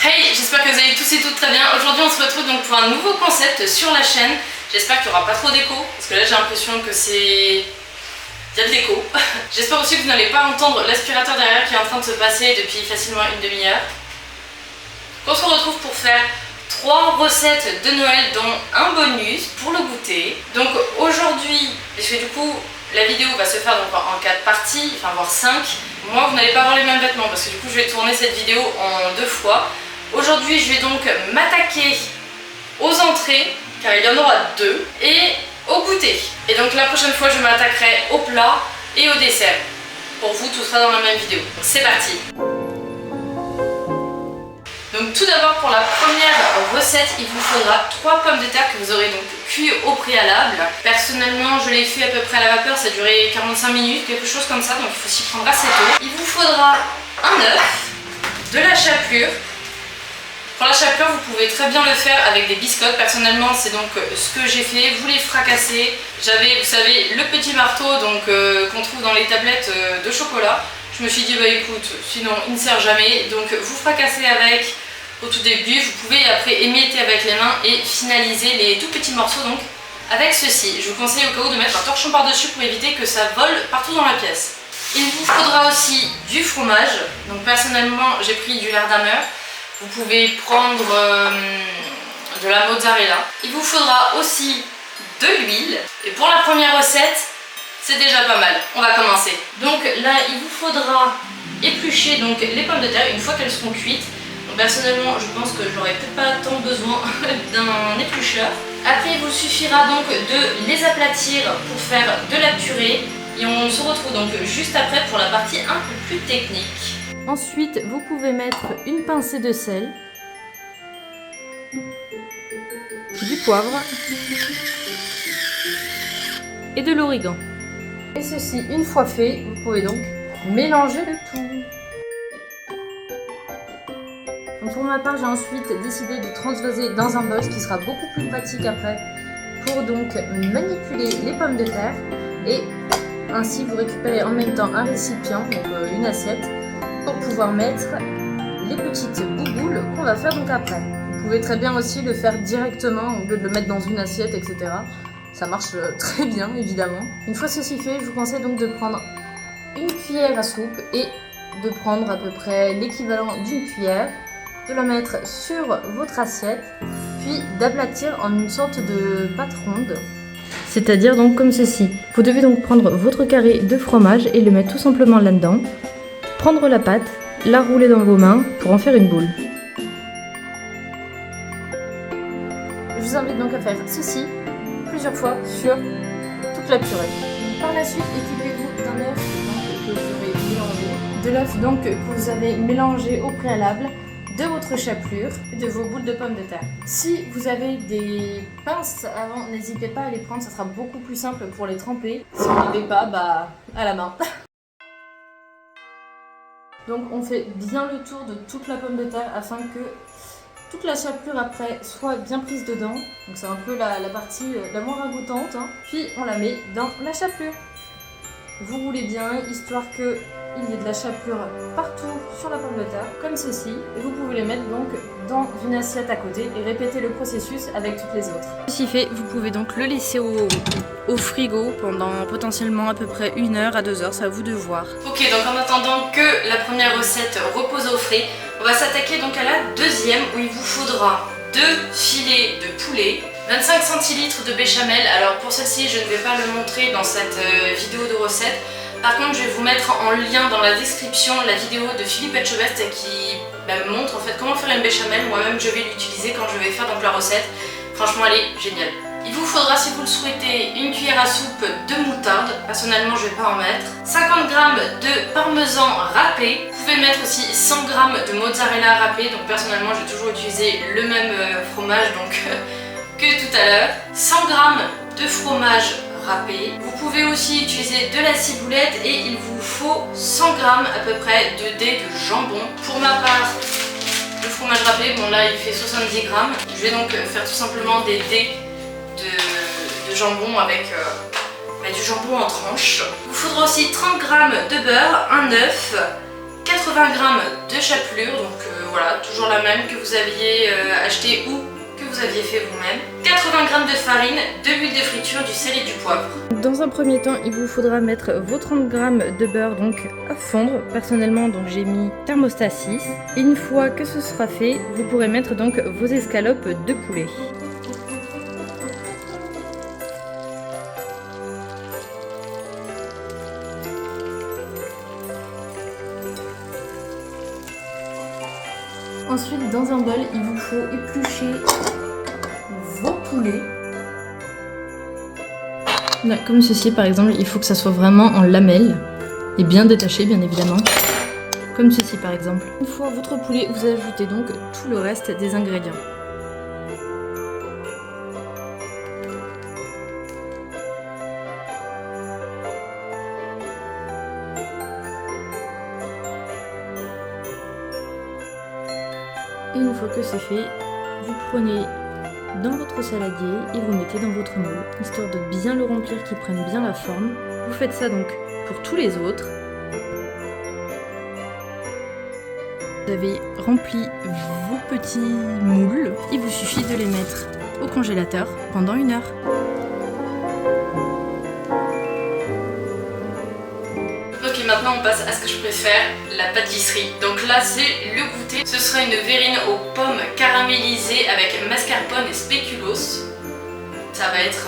Hey, j'espère que vous allez tous et toutes très bien. Aujourd'hui on se retrouve donc pour un nouveau concept sur la chaîne. J'espère qu'il n'y aura pas trop d'écho, parce que là j'ai l'impression que c'est... il y a de l'écho. J'espère aussi que vous n'allez pas entendre l'aspirateur derrière qui est en train de se passer depuis facilement une demi-heure. On se retrouve pour faire 3 recettes de Noël dont un bonus pour le goûter. Donc aujourd'hui, du coup la vidéo va se faire donc en 4 parties, enfin voire 5. Moi vous n'allez pas avoir les mêmes vêtements parce que du coup je vais tourner cette vidéo en 2 fois. Aujourd'hui je vais donc m'attaquer aux entrées, car il y en aura 2, et au goûter. Et donc la prochaine fois je m'attaquerai au plat et au dessert. Pour vous tout sera dans la même vidéo. Donc c'est parti. Donc tout d'abord pour la première recette, il vous faudra 3 pommes de terre que vous aurez donc cuit au préalable. Personnellement je l'ai fait à peu près à la vapeur, ça a duré 45 minutes, quelque chose comme ça, donc il faut s'y prendre assez tôt. Il vous faudra un œuf, de la chapelure. Pour la chapelure vous pouvez très bien le faire avec des biscottes. Personnellement c'est donc ce que j'ai fait, vous les fracassez. J'avais, vous savez, le petit marteau donc qu'on trouve dans les tablettes de chocolat. Je me suis dit bah écoute, sinon il ne sert jamais, donc vous fracassez avec au tout début, vous pouvez après émietter avec les mains et finaliser les tout petits morceaux donc avec ceci. Je vous conseille au cas où de mettre un torchon par dessus pour éviter que ça vole partout dans la pièce. Il vous faudra aussi du fromage, donc personnellement j'ai pris du Lardammer, vous pouvez prendre de la mozzarella. Il vous faudra aussi de l'huile, et pour la première recette c'est déjà pas mal, on va commencer. Donc là il vous faudra éplucher donc les pommes de terre une fois qu'elles seront cuites. Donc personnellement je pense que j'aurais peut-être pas tant besoin d'un éplucheur. Après il vous suffira donc de les aplatir pour faire de la purée. Et on se retrouve donc juste après pour la partie un peu plus technique. Ensuite vous pouvez mettre une pincée de sel, du poivre et de l'origan. Et ceci, une fois fait, vous pouvez donc mélanger le tout. Donc pour ma part, j'ai ensuite décidé de transvaser dans un bol, ce qui sera beaucoup plus pratique après, pour donc manipuler les pommes de terre. Et ainsi, vous récupérez en même temps un récipient, donc une assiette, pour pouvoir mettre les petites bouboules qu'on va faire donc après. Vous pouvez très bien aussi le faire directement, au lieu de le mettre dans une assiette, etc. Ça marche très bien évidemment. Une fois ceci fait, je vous conseille donc de prendre une cuillère à soupe et de prendre à peu près l'équivalent d'une cuillère, de la mettre sur votre assiette, puis d'aplatir en une sorte de pâte ronde. C'est-à-dire donc comme ceci. Vous devez donc prendre votre carré de fromage et le mettre tout simplement là-dedans. Prendre la pâte, la rouler dans vos mains pour en faire une boule. Je vous invite donc à faire ceci plusieurs fois sur toute la purée. Par la suite, équipez-vous d'un œuf que vous aurez mélangé, de l'œuf donc que vous avez mélangé au préalable, de votre chapelure et de vos boules de pommes de terre. Si vous avez des pinces avant, n'hésitez pas à les prendre, ça sera beaucoup plus simple pour les tremper. Si vous n'en avez pas, bah à la main. Donc on fait bien le tour de toute la pomme de terre afin que toute la chapelure après soit bien prise dedans. Donc c'est un peu la partie la moins ragoûtante. Hein. Puis on la met dans la chapelure. Vous roulez bien, histoire qu'il y ait de la chapelure partout sur la pomme de terre, comme ceci. Et vous pouvez les mettre donc dans une assiette à côté et répéter le processus avec toutes les autres. Ceci fait, vous pouvez donc le laisser au frigo pendant potentiellement à peu près 1 heure à 2 heures, c'est à vous de voir. Ok, donc en attendant que la première recette repose au frais, on va s'attaquer donc à la deuxième où il vous faudra 2 filets de poulet, 25 centilitres de béchamel. Alors pour celle-ci je ne vais pas le montrer dans cette vidéo de recette. Par contre je vais vous mettre en lien dans la description la vidéo de Philippe Etchebest qui montre en fait comment faire une béchamel. Moi-même je vais l'utiliser quand je vais faire donc la recette. Franchement elle est géniale. Il vous faudra, si vous le souhaitez, une cuillère à soupe de moutarde. Personnellement je ne vais pas en mettre. 50 g de parmesan râpé. Vous pouvez mettre aussi 100 g de mozzarella râpé. Donc personnellement j'ai toujours utilisé le même fromage donc que tout à l'heure. 100 g de fromage râpé. Vous pouvez aussi utiliser de la ciboulette et il vous faut 100 g à peu près de dés de jambon. Pour ma part, le fromage râpé, bon là il fait 70 g. Je vais donc faire tout simplement des dés de jambon avec du jambon en tranches. Il vous faudra aussi 30 g de beurre, un œuf, 80 g de chapelure, donc voilà, toujours la même que vous aviez acheté ou que vous aviez fait vous-même. 80 g de farine, de l'huile de friture, du sel et du poivre. Dans un premier temps, il vous faudra mettre vos 30 g de beurre donc à fondre. Personnellement, donc j'ai mis thermostat 6. Et une fois que ce sera fait, vous pourrez mettre donc vos escalopes de poulet. Ensuite, dans un bol, il vous faut éplucher vos poulets. Là, comme ceci par exemple, il faut que ça soit vraiment en lamelles et bien détaché bien évidemment. Comme ceci par exemple. Une fois votre poulet, vous ajoutez donc tout le reste des ingrédients. Et une fois que c'est fait, vous prenez dans votre saladier et vous mettez dans votre moule, histoire de bien le remplir, qu'il prenne bien la forme. Vous faites ça donc pour tous les autres. Vous avez rempli vos petits moules, il vous suffit de les mettre au congélateur pendant 1 heure. Ok, maintenant on passe à ce que je préfère, la pâtisserie. Donc là c'est le goûter. Ce sera une verrine aux pommes caramélisées avec mascarpone et spéculoos. Ça va être,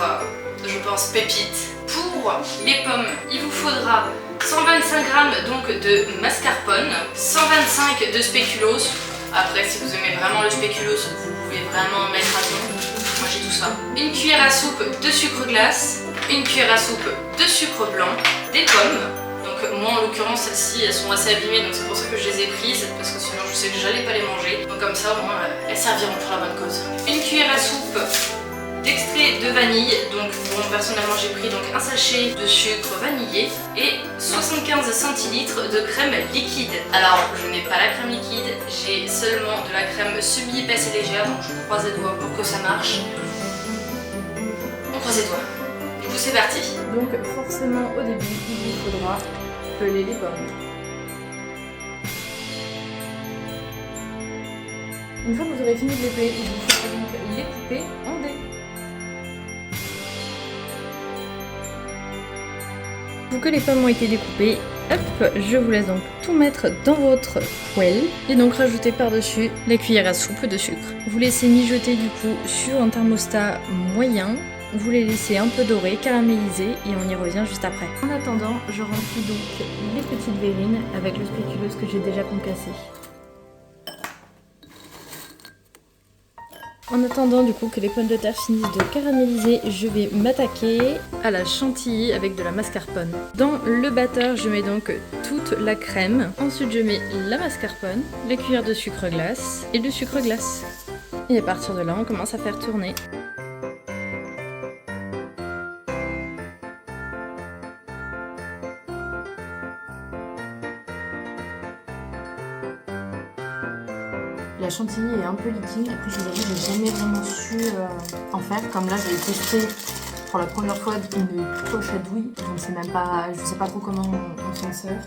je pense, pépite. Pour les pommes, il vous faudra 125 g donc de mascarpone, 125 de spéculoos. Après, si vous aimez vraiment le spéculoos, vous pouvez vraiment en mettre à fond. Moi j'ai tout ça. Une cuillère à soupe de sucre glace, une cuillère à soupe de sucre blanc, des pommes. Donc moi en l'occurrence celles-ci elles sont assez abîmées, donc c'est pour ça que je les ai prises, parce que sinon je sais que j'allais pas les manger. Donc comme ça au moins elles serviront pour la bonne cause. Une cuillère à soupe d'extrait de vanille, donc bon, personnellement j'ai pris donc un sachet de sucre vanillé et 75 centilitres de crème liquide. Alors je n'ai pas la crème liquide, j'ai seulement de la crème semi-épaisse et légère, donc je croise les doigts pour que ça marche. On croise les doigts. Du coup c'est parti. Donc forcément au début il vous faudra peler les pommes. Une fois que vous aurez fini de les peler, il vous faudra donc les couper en dés. Une fois que les pommes ont été découpées, hop, je vous laisse donc tout mettre dans votre poêle et donc rajouter par-dessus la cuillère à soupe de sucre. Vous laissez mijoter du coup sur un thermostat moyen. Vous les laissez un peu dorés, caramélisés et on y revient juste après. En attendant, je remplis donc les petites verrines avec le spéculoos que j'ai déjà concassé. En attendant du coup que les pommes de terre finissent de caraméliser, je vais m'attaquer à la chantilly avec de la mascarpone. Dans le batteur, je mets donc toute la crème. Ensuite, je mets la mascarpone, les cuillères de sucre glace et le sucre glace. Et à partir de là, on commence à faire tourner. La chantilly est un peu liquide, après je vous avoue, j'ai jamais vraiment su en faire. Comme là, j'ai testé pour la première fois une poche à douille, donc c'est même pas, je sais pas trop comment on s'en sert.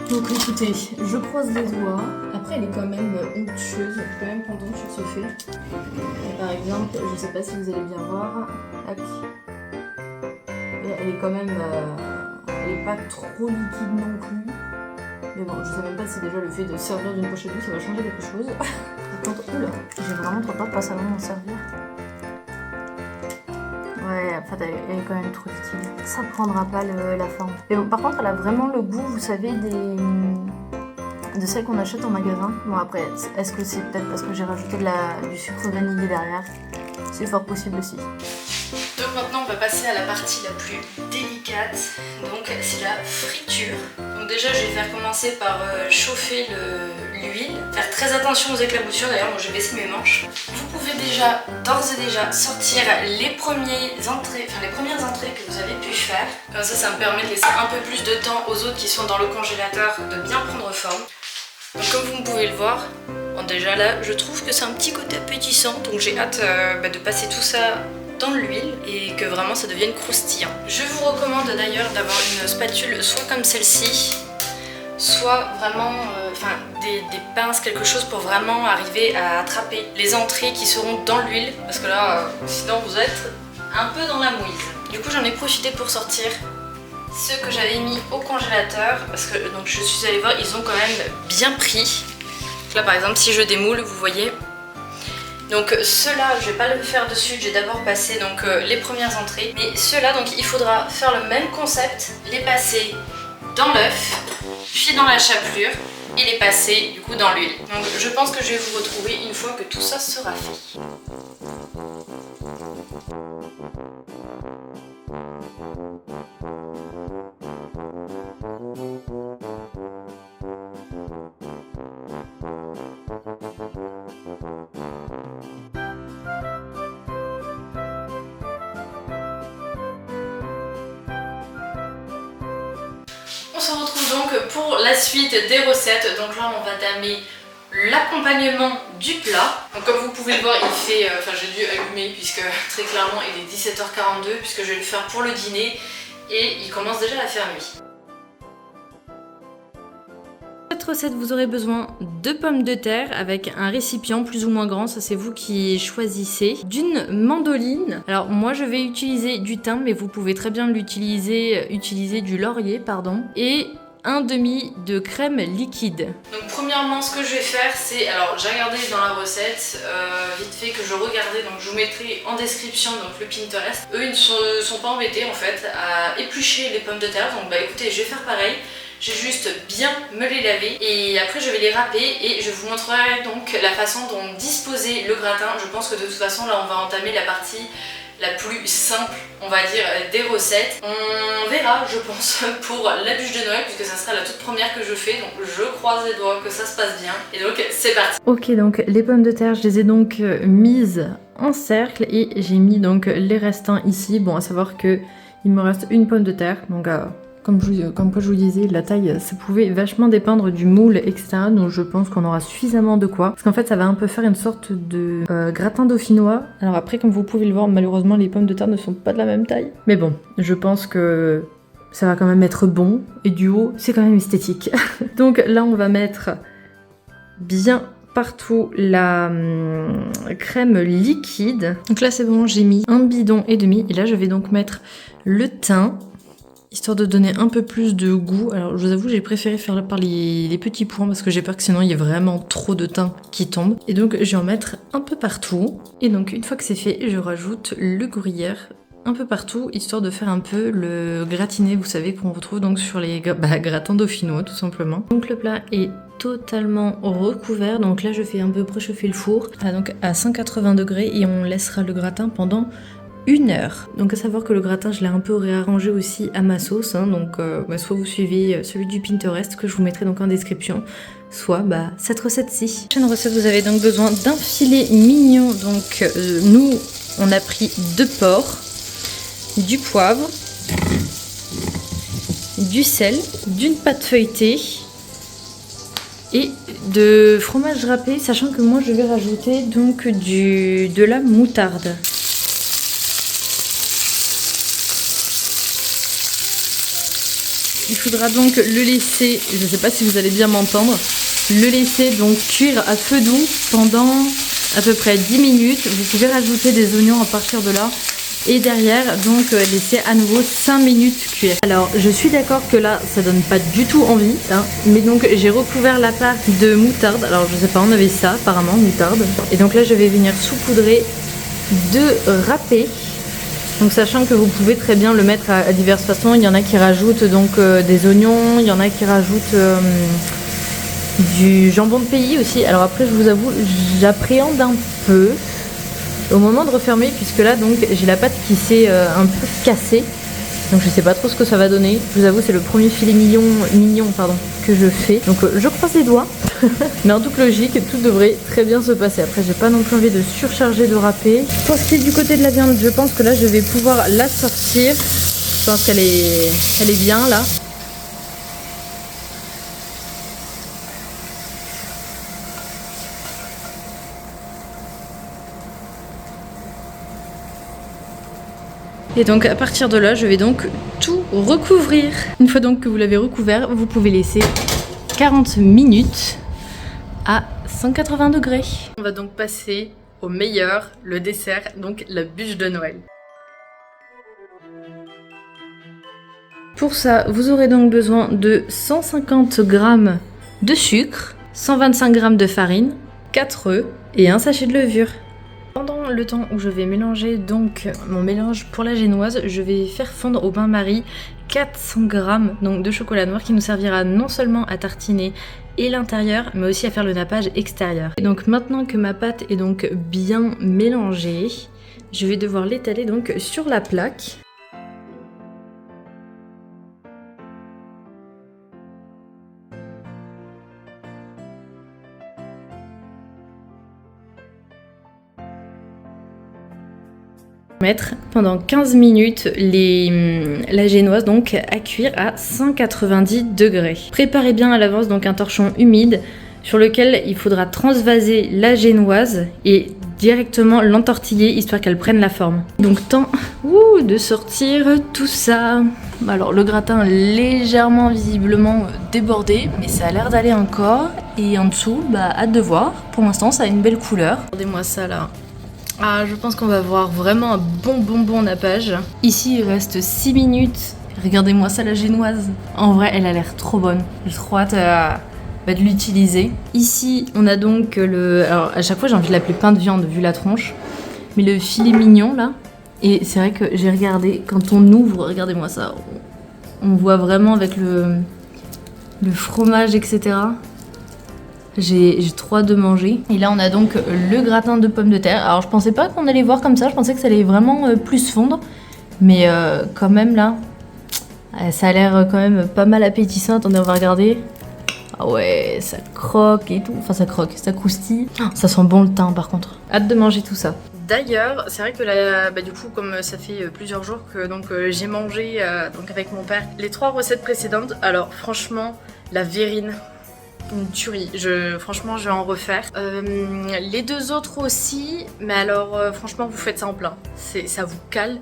Donc écoutez, je croise les doigts. Après, elle est quand même onctueuse, on peut quand même prendre onctueux ce fait. Et par exemple, je sais pas si vous allez bien voir, hop. Et elle est quand même, elle est pas trop liquide non plus. Mais bon, je sais même pas si déjà le fait de servir d'une poche à douille, ça va changer quelque chose. Par contre, oula, j'ai vraiment trop peur de pas savoir m'en servir. Ouais, en fait, elle est quand même trop liquide. Ça prendra pas la forme. Mais bon, par contre, elle a vraiment le goût, vous savez, de celles qu'on achète en magasin. Bon, après, est-ce que c'est peut-être parce que j'ai rajouté du sucre vanillé derrière? C'est fort possible aussi. Donc maintenant on va passer à la partie la plus délicate, donc c'est la friture. Donc déjà je vais faire commencer par chauffer l'huile, faire très attention aux éclaboussures, d'ailleurs moi j'ai baissé mes manches. Vous pouvez déjà, d'ores et déjà, sortir les premières entrées que vous avez pu faire. Comme ça me permet de laisser un peu plus de temps aux autres qui sont dans le congélateur de bien prendre forme. Donc comme vous pouvez le voir, bon, déjà là je trouve que c'est un petit côté appétissant, donc j'ai hâte de passer tout ça dans l'huile et que vraiment ça devienne croustillant. Je vous recommande d'ailleurs d'avoir une spatule soit comme celle-ci soit vraiment des pinces, quelque chose pour vraiment arriver à attraper les entrées qui seront dans l'huile, parce que là sinon vous êtes un peu dans la mouise. Du coup j'en ai profité pour sortir ceux que j'avais mis au congélateur, parce que donc je suis allée voir, ils ont quand même bien pris. Donc là par exemple si je démoule, vous voyez. Donc ceux-là, je vais pas le faire de suite, j'ai d'abord passé donc les premières entrées. Mais ceux-là, donc il faudra faire le même concept, les passer dans l'œuf, puis dans la chapelure et les passer du coup dans l'huile. Donc je pense que je vais vous retrouver une fois que tout ça sera fait. On se retrouve donc pour la suite des recettes. Donc là on va damer l'accompagnement du plat. Donc comme vous pouvez le voir, il fait, j'ai dû allumer puisque très clairement il est 17h42 puisque je vais le faire pour le dîner et il commence déjà à faire nuit. Cette recette, vous aurez besoin de pommes de terre avec un récipient plus ou moins grand, ça c'est vous qui choisissez, d'une mandoline. Alors moi je vais utiliser du thym, mais vous pouvez très bien utiliser du laurier, pardon, et un demi de crème liquide. Donc premièrement ce que je vais faire c'est, alors j'ai regardé dans la recette, vite fait que je regardais, donc je vous mettrai en description donc le Pinterest. Eux ils ne sont pas embêtés en fait à éplucher les pommes de terre, donc bah écoutez je vais faire pareil. J'ai juste bien me les laver et après je vais les râper et je vous montrerai donc la façon dont disposer le gratin. Je pense que de toute façon là on va entamer la partie la plus simple on va dire des recettes. On verra je pense pour la bûche de Noël puisque ça sera la toute première que je fais, donc je croise les doigts que ça se passe bien et donc c'est parti. Ok, donc les pommes de terre je les ai donc mises en cercle et j'ai mis donc les restants ici. Bon, à savoir que il me reste une pomme de terre, donc comme quoi je vous disais, la taille, ça pouvait vachement dépendre du moule, etc. Donc je pense qu'on aura suffisamment de quoi. Parce qu'en fait, ça va un peu faire une sorte de gratin dauphinois. Alors après, comme vous pouvez le voir, malheureusement, les pommes de terre ne sont pas de la même taille. Mais bon, je pense que ça va quand même être bon. Et du haut, c'est quand même esthétique. Donc là, on va mettre bien partout la crème liquide. Donc là, c'est bon, j'ai mis un bidon et demi. Et là, je vais donc mettre le thym, histoire de donner un peu plus de goût. Alors je vous avoue j'ai préféré faire par les petits points parce que j'ai peur que sinon il y ait vraiment trop de thym qui tombe. Et donc je vais en mettre un peu partout. Et donc une fois que c'est fait, je rajoute le gruyère un peu partout, histoire de faire un peu le gratiné, vous savez, qu'on retrouve donc sur les gratins dauphinois tout simplement. Donc le plat est totalement recouvert, donc là je fais un peu préchauffer le four donc à 180 degrés et on laissera le gratin pendant 1 heure. Donc à savoir que le gratin je l'ai un peu réarrangé aussi à ma sauce, hein, donc soit vous suivez celui du Pinterest que je vous mettrai donc en description, soit cette recette-ci. Prochaine recette, vous avez donc besoin d'un filet mignon, donc nous on a pris 2 porcs, du poivre, du sel, d'une pâte feuilletée et de fromage râpé, sachant que moi je vais rajouter donc de la moutarde. Il faudra donc le laisser, je ne sais pas si vous allez bien m'entendre, le laisser donc cuire à feu doux pendant à peu près 10 minutes. Vous pouvez rajouter des oignons à partir de là. Et derrière, donc laisser à nouveau 5 minutes cuire. Alors, je suis d'accord que là, ça donne pas du tout envie, hein, mais donc j'ai recouvert la pâte de moutarde. Alors, je sais pas, on avait ça apparemment, moutarde. Et donc là, je vais venir saupoudrer de râpé. Donc sachant que vous pouvez très bien le mettre à diverses façons, il y en a qui rajoutent donc des oignons, il y en a qui rajoutent du jambon de pays aussi. Alors après je vous avoue, j'appréhende un peu au moment de refermer puisque là donc j'ai la pâte qui s'est un peu cassée. Donc je sais pas trop ce que ça va donner. Je vous avoue c'est le premier filet mignon que je fais. Donc je croise les doigts. Mais en toute logique tout devrait très bien se passer. Après j'ai pas non plus envie de surcharger de râpé. Pour ce qui est du côté de la viande, je pense que là je vais pouvoir la sortir. Je pense qu'elle est bien là. Et donc à partir de là, je vais donc tout recouvrir. Une fois donc que vous l'avez recouvert, vous pouvez laisser 40 minutes à 180 degrés. On va donc passer au meilleur, le dessert, donc la bûche de Noël. Pour ça, vous aurez donc besoin de 150 g de sucre, 125 g de farine, 4 œufs et un sachet de levure. Pendant le temps où je vais mélanger donc mon mélange pour la génoise, je vais faire fondre au bain-marie 400 g donc de chocolat noir qui nous servira non seulement à tartiner et l'intérieur, mais aussi à faire le nappage extérieur. Et donc maintenant que ma pâte est donc bien mélangée, je vais devoir l'étaler donc sur la plaque. Mettre pendant 15 minutes la génoise donc à cuire à 190 degrés. Préparez bien à l'avance donc un torchon humide sur lequel il faudra transvaser la génoise et directement l'entortiller histoire qu'elle prenne la forme. Donc temps de sortir tout ça. Alors le gratin légèrement visiblement débordé, mais ça a l'air d'aller encore. Et en dessous, hâte de voir. Pour l'instant ça a une belle couleur. Regardez-moi ça là. Ah, je pense qu'on va voir vraiment un bon nappage. Ici, il reste 6 minutes. Regardez-moi ça, la génoise. En vrai, elle a l'air trop bonne. J'ai trop hâte de l'utiliser. Ici, on a donc le... Alors, à chaque fois, j'ai envie de l'appeler pain de viande, vu la tronche. Mais le filet mignon, là. Et c'est vrai que j'ai regardé, quand on ouvre, regardez-moi ça. On voit vraiment avec le fromage, etc. J'ai trop hâte de manger. Et là on a donc le gratin de pommes de terre. Alors je pensais pas qu'on allait voir comme ça, je pensais que ça allait vraiment plus fondre. Mais quand même là, ça a l'air quand même pas mal appétissant. Attendez, on va regarder. Ah ouais, ça croque et tout. Enfin ça croque, ça croustille. Ça sent bon le thym par contre. Hâte de manger tout ça. D'ailleurs, c'est vrai que là, du coup, comme ça fait plusieurs jours que j'ai mangé donc avec mon père les 3 recettes précédentes, alors franchement, la verrine, une tuerie. Franchement, je vais en refaire. Les 2 autres aussi, mais alors franchement, vous faites ça en plein. Ça vous cale.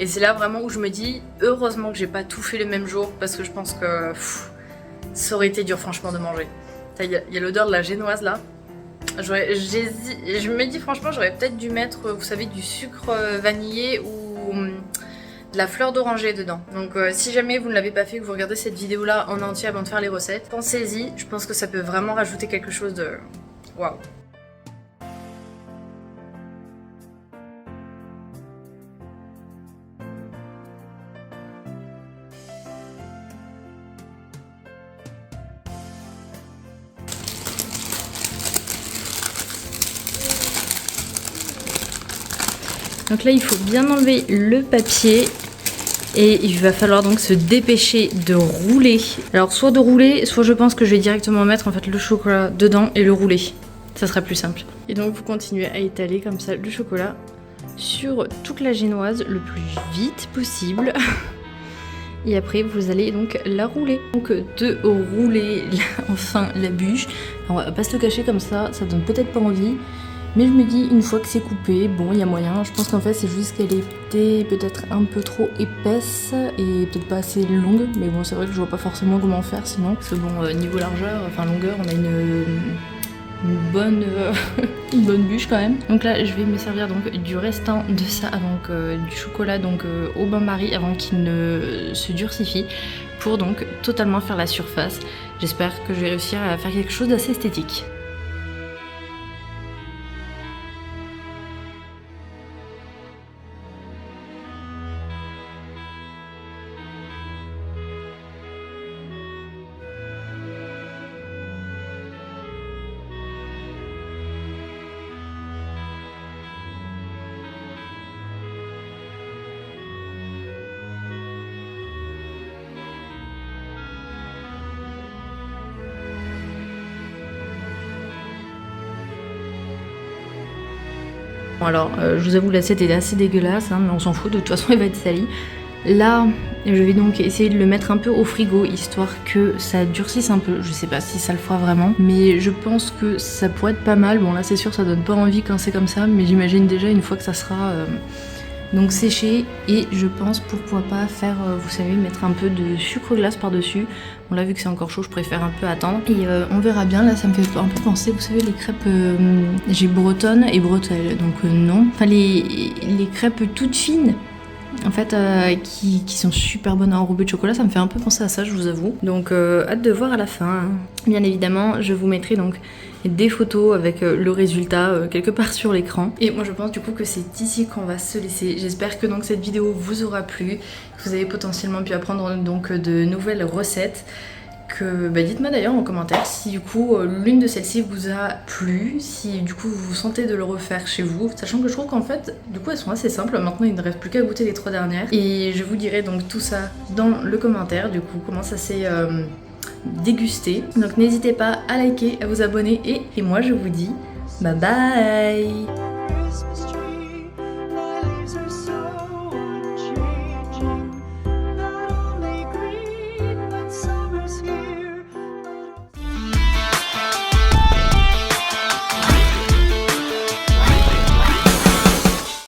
Et c'est là vraiment où je me dis, heureusement que j'ai pas tout fait le même jour, parce que je pense que ça aurait été dur franchement de manger. Il y a l'odeur de la génoise là. Je me dis franchement, j'aurais peut-être dû mettre, vous savez, du sucre vanillé ou de la fleur d'oranger dedans. Donc si jamais vous ne l'avez pas fait, que vous regardez cette vidéo là en entier avant de faire les recettes, pensez-y, je pense que ça peut vraiment rajouter quelque chose de waouh. Donc là il faut bien enlever le papier et il va falloir donc se dépêcher de rouler. Alors soit de rouler, soit je pense que je vais directement mettre en fait le chocolat dedans et le rouler. Ça sera plus simple. Et donc vous continuez à étaler comme ça le chocolat sur toute la génoise le plus vite possible. Et après vous allez donc la rouler. Donc de rouler enfin la bûche. Alors, on va pas se le cacher comme ça donne peut-être pas envie. Mais je me dis, une fois que c'est coupé, bon, il y a moyen. Je pense qu'en fait, c'est juste qu'elle était peut-être un peu trop épaisse et peut-être pas assez longue. Mais bon, c'est vrai que je vois pas forcément comment faire sinon. Parce que bon, niveau largeur, enfin longueur, on a une bonne bûche quand même. Donc là, je vais me servir donc du restant de ça avant que du chocolat donc au bain-marie avant qu'il ne se durcifie pour donc totalement faire la surface. J'espère que je vais réussir à faire quelque chose d'assez esthétique. Bon alors, je vous avoue, l'assiette est assez dégueulasse, hein, mais on s'en fout, de toute façon, elle va être salie. Là, je vais donc essayer de le mettre un peu au frigo, histoire que ça durcisse un peu. Je sais pas si ça le fera vraiment, mais je pense que ça pourrait être pas mal. Bon là, c'est sûr, ça donne pas envie quand c'est comme ça, mais j'imagine déjà une fois que ça sera donc sécher, et je pense pourquoi pas faire, vous savez, mettre un peu de sucre glace par-dessus. Bon là vu que c'est encore chaud, je préfère un peu attendre et on verra bien. Là ça me fait un peu penser, vous savez, les crêpes, j'ai bretonne et bretelle, donc non. Enfin les crêpes toutes fines en fait, qui sont super bonnes à enrober de chocolat, ça me fait un peu penser à ça, je vous avoue. Donc hâte de voir à la fin. Bien évidemment, je vous mettrai donc des photos avec le résultat quelque part sur l'écran. Et moi je pense du coup que c'est ici qu'on va se laisser. J'espère que donc cette vidéo vous aura plu, que vous avez potentiellement pu apprendre donc de nouvelles recettes. Dites-moi d'ailleurs en commentaire si du coup l'une de celles-ci vous a plu, si du coup vous sentez de le refaire chez vous, sachant que je trouve qu'en fait du coup elles sont assez simples. Maintenant il ne reste plus qu'à goûter les 3 dernières et je vous dirai donc tout ça dans le commentaire, du coup comment ça s'est dégusté. Donc n'hésitez pas à liker, à vous abonner et moi je vous dis bye bye.